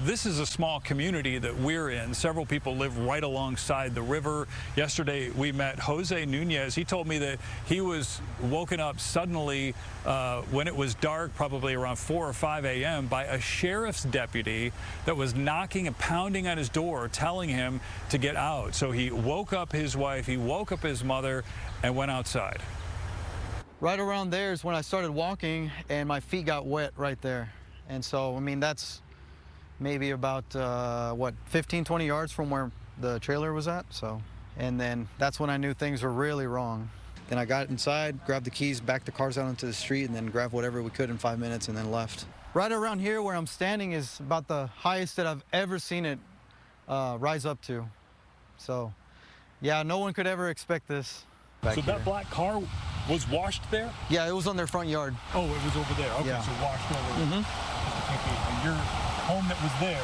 This is a small community that we're in. Several people live right alongside the river. Yesterday, we met Jose Nunez. He told me that he was woken up suddenly when it was dark, probably around 4 or 5 a.m., by a sheriff's deputy that was knocking and pounding on his door, telling him to get out. So he woke up his wife, he woke up his mother, and went outside. Right around there is when I started walking, and my feet got wet right there. And so, I mean, that's maybe about, what, 15, 20 yards from where the trailer was at. So, and then that's when I knew things were really wrong. Then I got inside, grabbed the keys, backed the cars out onto the street, and then grabbed whatever we could in 5 minutes and then left. Right around here where I'm standing is about the highest that I've ever seen it rise up to. So, yeah, no one could ever expect this. So that black car was washed there? Yeah, it was on their front yard. Oh, it was over there. Okay, yeah. So washed over. And your home that was there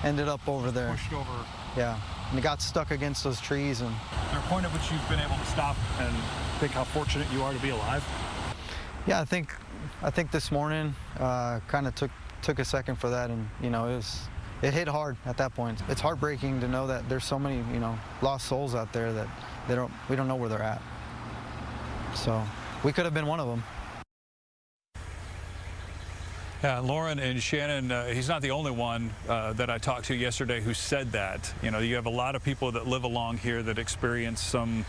ended up over there. Pushed over. Yeah, and it got stuck against those trees. And is there a point at which you've been able to stop and think how fortunate you are to be alive? Yeah, I think this morning kind of took a second for that, and you know, it hit hard at that point. It's heartbreaking to know that there's so many, you know, lost souls out there that we don't know where they're at. So we could have been one of them. Yeah, Lauren and Shannon, he's not the only one that I talked to yesterday who said that. You know, you have a lot of people that live along here that experience some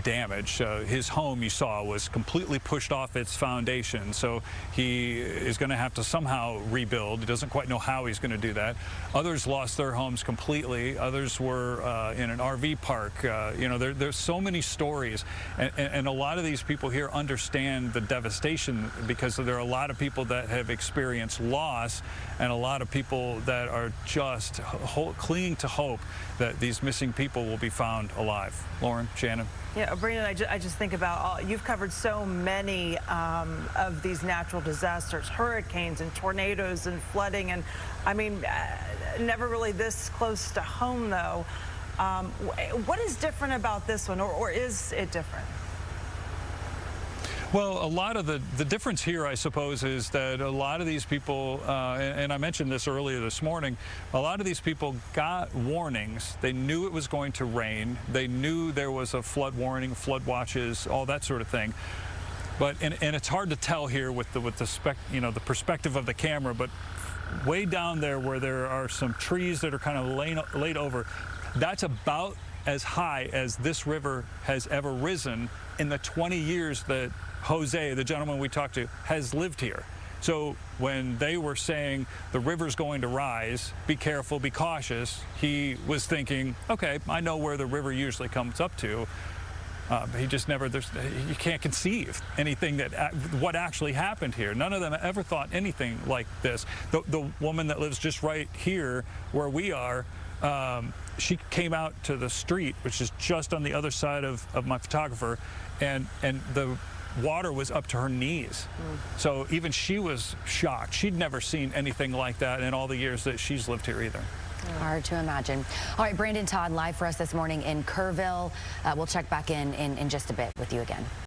damage. His home, you saw, was completely pushed off its foundation, so he is going to have to somehow rebuild. He doesn't quite know how he's going to do that. Others lost their homes completely. Others were in an RV park. You know, there's so many stories, and a lot of these people here understand the devastation because there are a lot of people that have experienced loss, and a lot of people that are just clinging to hope that these missing people will be found alive. Lauren, Shannon. Yeah, Brandon, I just think about you've covered so many of these natural disasters, hurricanes and tornadoes and flooding, and I mean, never really this close to home though. What is different about this one, or is it different? Well, a lot of the difference here, I suppose, is that a lot of these people, and I mentioned this earlier this morning, a lot of these people got warnings. They knew it was going to rain. They knew there was a flood warning, flood watches, all that sort of thing. But and it's hard to tell here with the the perspective of the camera, but way down there where there are some trees that are kind of laid over, that's about as high as this river has ever risen in the 20 years that Jose, the gentleman we talked to, has lived here. So when they were saying the river's going to rise, be careful, be cautious, he was thinking, okay, I know where the river usually comes up to. He just never, you can't conceive anything what actually happened here. None of them ever thought anything like this. The woman that lives just right here where we are, she came out to the street, which is just on the other side of my photographer, and the water was up to her knees. So even she was shocked. She'd never seen anything like that in all the years that she's lived here either. Hard to imagine. All right, Brandon Todd live for us this morning in Kerrville. We'll check back in just a bit with you again.